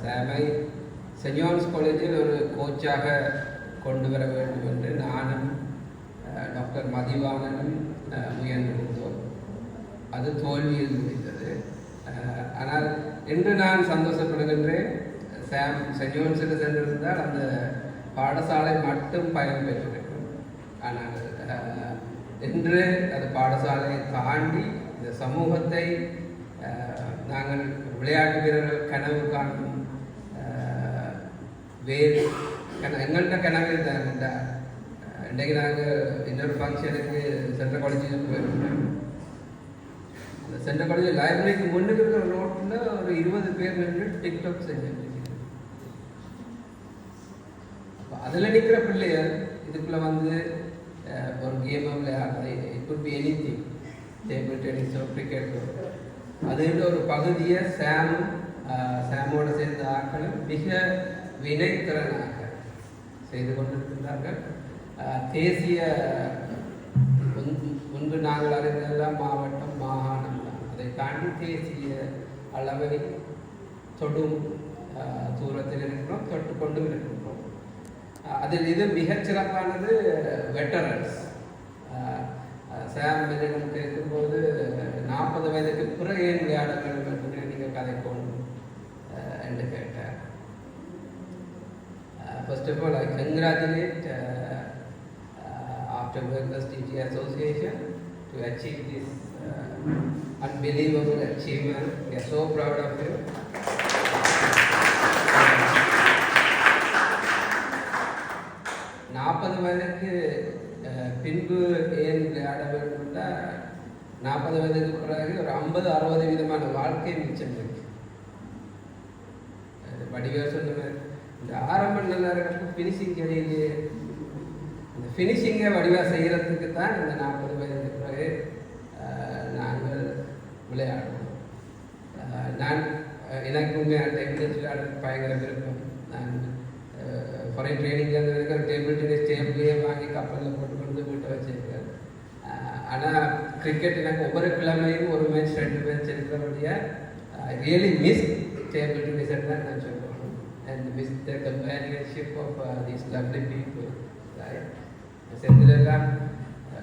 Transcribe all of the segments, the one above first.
சாமை send John's காலேஜில் ஒரு கோச்சாக கொண்டு வர வேண்டும் என்று நானும் டாக்டர் மதிவாணனும் முயன்றிருந்தோம். அது தோல்வியில் முடிந்தது. ஆனால் இன்று நான் சந்தோஷப்படுகின்றேன். சென்ட் ஜான்ஸுக்கு சென்றிருந்தால் அந்த பாடசாலை மட்டும் பயன் பெற்றிருக்கும். ஆனால் இன்று அது பாடசாலையை தாண்டி இந்த சமூகத்தை நாங்கள் விளையாட்டு வீரர்கள் கனவு காணும் வேறு எங்கள்கிட்ட கனவு தான். இன்றைக்கு நாங்கள் இன்னொரு ஃபங்க்ஷனுக்கு சென்ட்ரல் காலேஜுக்கு போயிருக்கோம். அந்த சென்ட்ரல் காலேஜ் லைப்ரரிக்கு முன்னுக்கு இருக்கிற ரோட்டில் ஒரு 20 பேர் நின்று டிக்டாக் செஞ்சுட்டு அதில் நிற்கிற பிள்ளையர் இதுக்குள்ளே வந்து ஒரு கேமை விளையாடுறது. It could be anything, table டென்னிஸோ கிரிக்கெட்டோ. அதுன்ற ஒரு பகுதியை சாமோடு சேர்ந்த ஆட்களும் மிக வினைத்திறனாக செய்து கொண்டிருக்கின்றார்கள். தேசிய முன்பு நாங்கள் அறிந்தெல்லாம் மாவட்டம் மாகாணம் தான். அதை தாண்டி தேசிய அளவை தொடும் தூரத்தில் இருக்கிறோம், தொட்டு கொண்டும் இருக்கின்றோம். அதில் இது மிகச்சிறப்பானது வெட்டரன்ஸ். சாம் என்னிடம் கேட்கும்போது 40 வயதுக்கு பிறகு ஏன் விளையாட வேண்டும் என்று நீங்கள் கதைக்கணும் என்று கேட்டார். First of all, I congratulate After Workers Teaching Association to achieve this unbelievable achievement. We are so proud of you. வயதுக்கு பின்பு ஏன் விளையாட வேண்டும் என்றால் 40 வயதுக்கு பிறகு ஒரு 50-60 விதமான வாழ்க்கை மிச்சம் இருக்கு. வடிவாக சொல்லுவேன், இந்த ஆரம்பம் நல்லா இருக்கிறதுக்கு ஃபினிஷிங் சரியில்லையே. இந்த ஃபினிஷிங்கை வடிவாக செய்கிறதுக்கு தான் இந்த 40 வயதுக்கு பிறகு நாங்கள் விளையாடுவோம். நான் எனக்கு உண்மையான டென்னிஸ் விளையாடுறதுக்கு பயங்கர விருப்பம். நான் ஃபாரின் ட்ரைனிங் இருக்கிற டேபிள் டென்னிஸ் டேபிளையே வாங்கி கப்பலில் போட்டு கொண்டு வீட்டை வச்சுருக்கேன். ஆனால் கிரிக்கெட் எனக்கு ஒவ்வொரு கிழமையும் ஒரு மேட்ச் 2 மேட்ச் இருக்கிறபடிய ரியலி மிஸ் டேபிள் டென்னிஸ் தான் நான் சொல்லுவேன். And miss the companionship of these lovely people. செந்திலெல்லாம்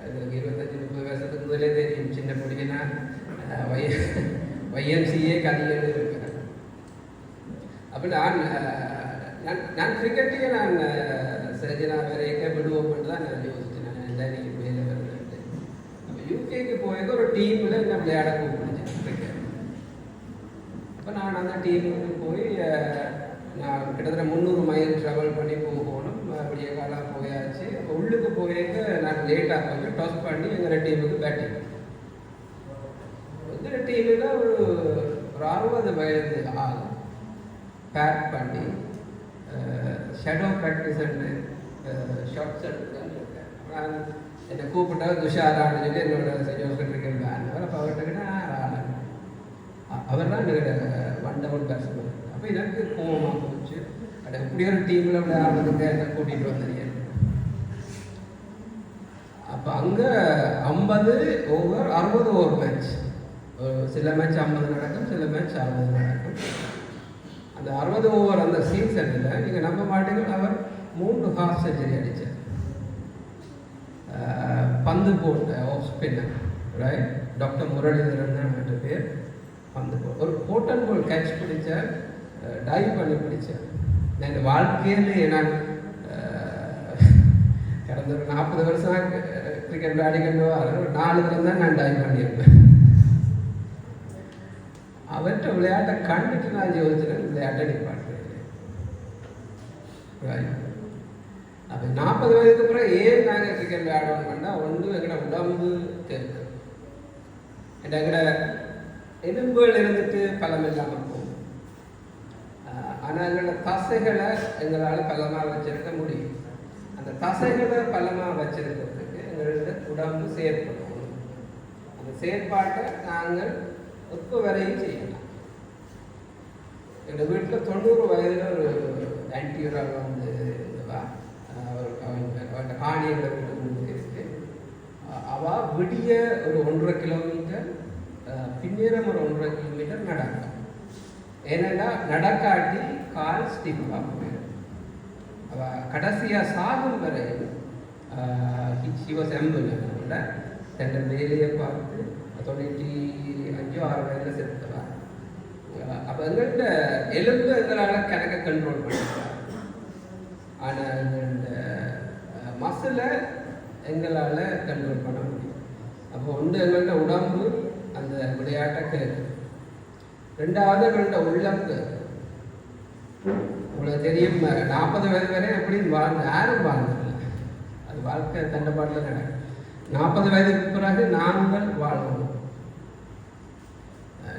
இதுக்கு 25-30 வருஷத்துக்கு முதலே தெரியும். சின்ன பிடிக்கினா YMCA கதிகள் இருக்கிறேன். அப்படி நான் கிரிக்கெட்டையே நான் சர்ஜனா வரைக்க விடுவோம் தான் நான் யோசிச்சேன். நான் எல்லாரையும் மேலே வருது. அப்போ யூகேக்கு போயிருக்க ஒரு டீமில் என்ன விளையாட கூப்பிடுச்சேன் கிரிக்கெட். அப்போ நான் அந்த டீமுக்கு போய் நான் கிட்டத்தட்ட 300 மைல் ட்ராவல் பண்ணி போகணும். அப்படியே காலாக போயாச்சு. அப்போ உள்ளுக்கு போயிருக்க நான் லேட்டாக கொஞ்சம் டாஸ் பண்ணி எங்கள் டீமுக்கு பேட்டிங். எங்கள் டீமில் ஒரு 60 வயது ஆள் பேக் பண்ணி ஷேடோ ப்ராக்டிஸ் ஷார்ட்ஸ் எடுத்துதான் இருக்கேன். நான் என்னை கூப்பிட்டா துஷாரான்னு சொல்லி என்னோட கிரிக்கெட் வேணும். அப்போ அவர்கிட்ட அவர் தான் என்னோட வண்டவன் பேட்ஸ்மேன். அப்போ எனக்கு கோபமாக போச்சு. அது இப்படி ஒரு டீமில் விளையாடுறதுக்கு என்ன கூட்டிகிட்டு வந்தீங்க. அப்போ அங்கே 50 ஓவர் 60 ஓவர் மேட்ச். சில மேட்ச் 50 நடக்கும், சில மேட்ச் 60 நடக்கும். அந்த 60 ஓவர் அந்த சீசனில் நீங்கள் நம்ப மாட்டீங்க, அவர் 3 ஹாஃப் செஞ்சுரி அடித்தார். பந்து போட்ட off spinner right. Doctor Muralitharan தான் 2 பேர். பந்து போல் ஒரு போட்டன் போல் கேட்ச் பிடிச்சார், டைவ் பண்ணி பிடிச்சார். நான் இந்த வாழ்க்கையிலே நான் கடந்த ஒரு 40 வருஷமாக கிரிக்கெட் விளையாடிக்கொண்டு ஒரு 4 தரம் தான் நான் டைவ் பண்ணியிருப்பேன். அவர்கிட்ட விளையாட்டை கண்டுட்டு நான் யோசிச்சேன், விளையாட்டை நிப்பாட்டுறேன். அப்போ 40 வயதுக்கு அப்புறம் ஏன் நாங்கள் கிரிக்கெட் விளையாடணும்னா, ஒன்று எங்களோட உடம்பு தேர்வு, எங்களோட எலும்புகள் இருந்துட்டு பலம் இல்லாமல் போகும். ஆனால் எங்களோட தசைகளை எங்களால் பலமாக வச்சிருக்க முடியும். அந்த தசைகளை பலமாக வச்சிருக்கிறதுக்கு எங்களோட உடம்பு செயற்படணும். அந்த செயற்பாட்டை நாங்கள் எப்போ வரையும் செய்யலாம். எங்கள் வீட்டில் 90 வயதில் ஒரு ஆன்டியூரால் வந்து அவன் காணியங்களை வீட்டுக்கு இருக்கு. அவள் விடிய ஒரு 1.5 கிலோமீட்டர், பின்னேறம் ஒரு 1.5 கிலோமீட்டர் நடக்கும். ஏன்னா நடக்காட்டி கால் ஸ்டிஃபாக போயிடும். அவள் கடைசியாக சாகும் வரை எம்புல தன் வேலையை பார்த்து 95 6 வயதில் செலுத்துவா. அப்போ எங்கள்கிட்ட எலும்பு எங்களால் கணக்கை கண்ட்ரோல் பண்ணிக்கலாம், ஆனால் எங்கள்கிட்ட மசிலை எங்களால் கண்ட்ரோல் பண்ண முடியும். அப்போ ஒன்று எங்கள்கிட்ட உடம்பு அந்த விளையாட்டை கேட்கு, ரெண்டாவது எங்கள்கிட்ட உள்ளம்பு. உங்களுக்கு தெரியும் 40 வயது வரை எப்படின்னு யாரும் வாழ்ந்ததில்லை, அது வாழ்க்கை தண்டப்பாட்டில் நடக்கும். 40 வயதுக்கு பிறகு நாங்கள் வாழணும்.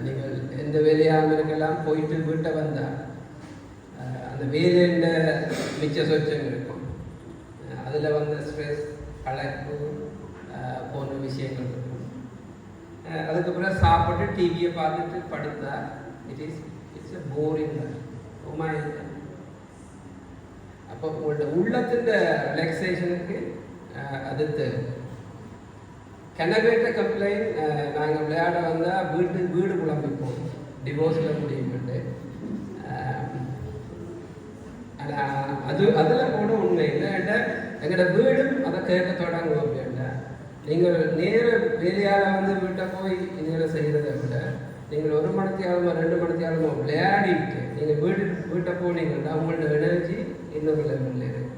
நீங்கள் எந்த வேலையாக இருக்கலாம், போயிட்டு வீட்டை வந்தால் அந்த வேலையில மிச்ச சொச்சம் இருக்கும், அதில் வந்த ஸ்ட்ரெஸ் களைப்பு போன்ற விஷயங்கள் இருக்கும். அதுக்கப்புறம் சாப்பிட்டு டிவியை பார்த்துட்டு படுத்தா இட்ஸ் எ போரிங். அப்போ உங்களோட உள்ளத்தின் ரிலாக்ஸேஷனுக்கு அது தேவை. கனவேட்ட கம்ப்ளைண்ட் நாங்கள் விளையாட வந்தால் வீடு குழம்பிப்போம், டிவோர்ஸில் முடியும்ட்டு. ஆனால் அதில் கூட உண்மை இல்லைன்னா எங்களோட வீடும் அதை கேட்க தொடங்கும். அப்படின்னா நீங்கள் நேர வேலையால் வீட்டை போய் இதுகளை செய்கிறத விட நீங்கள் 1 மணித்தியாலமோ 2 மணித்தியாலமோ விளையாடிட்டு நீங்கள் வீட்டை போனீங்கன்னா உங்களோட எனர்ஜி இன்னொரு லெவலில் இருக்கு.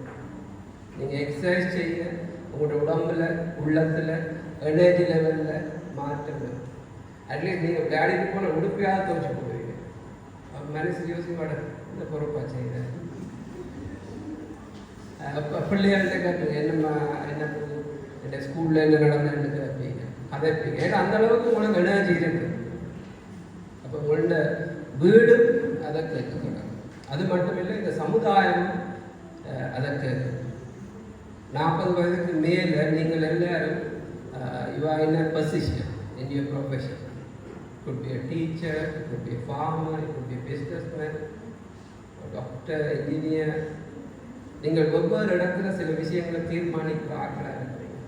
நீங்கள் எக்ஸசைஸ் செய்ய உங்களோட உடம்புல உள்ளத்தில் எனர்ஜி லெவலில் மாற்றம் வரும். அட்லீஸ்ட் நீங்கள் விளையாடிட்டு போன உடுப்பையாவது துவச்சி போடுவீங்க. மனசு யோசிப்பாட இந்த பொறுப்பாக செய்கிறேன். பிள்ளைகள்கிட்ட கேட்பீங்க, என்னம்மா என்ன என் ஸ்கூலில் என்ன நடந்தேன்னு கேட்பீங்க, அதை எப்படிங்க. ஏன்னா அந்தளவுக்கு உங்களுக்கு எனர்ஜி இருக்குது. அப்போ உங்களோட வீடு அதை கேட்கக்கூடாது. அது மட்டும் இல்லை, இந்த சமுதாயம் அதை கேட்கு. 40 வயதுக்கு மேலே நீங்கள் எல்லாரும் you are in a position in your profession. It could be a teacher, it could be a farmer, it could be a businessman, a doctor, engineer. நீங்கள் ஒவ்வொரு இடத்துல சில விஷயங்களை தீர்மானிக்கிற ஆட்களாக இருக்கிறீங்க.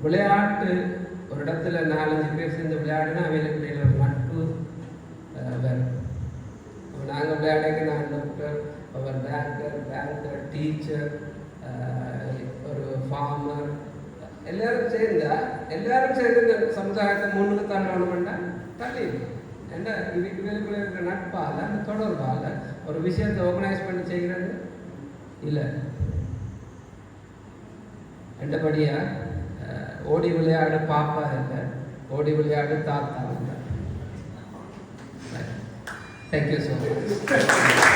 விளையாட்டு ஒரு இடத்துல 4-5 பேர் சேர்ந்து விளையாடுனா அவங்களுக்கு ஒரு நட்பு வேணும். நாங்கள் விளையாடுங்க, நான் டாக்டர், அவர் பேங்கர், டீச்சர், ஒரு ஃபார்மர், எல்லாரும் சேர்ந்து இந்த சமுதாயத்தை முன்னுக்கு தள்ளணும்னா தள்ளிடும். ஏன்னா இதுக்கு மேலுக்குள்ள இருக்கிற நட்பால் அந்த தொடர்பால் ஒரு விஷயத்தை ஆர்கனைஸ் பண்ணி செய்கிறது இல்லை. ரெண்டபடியாக ஓடி விளையாடு பாப்பா இல்லை, ஓடி விளையாடு தாத்தா இல்லை. Thank you so much.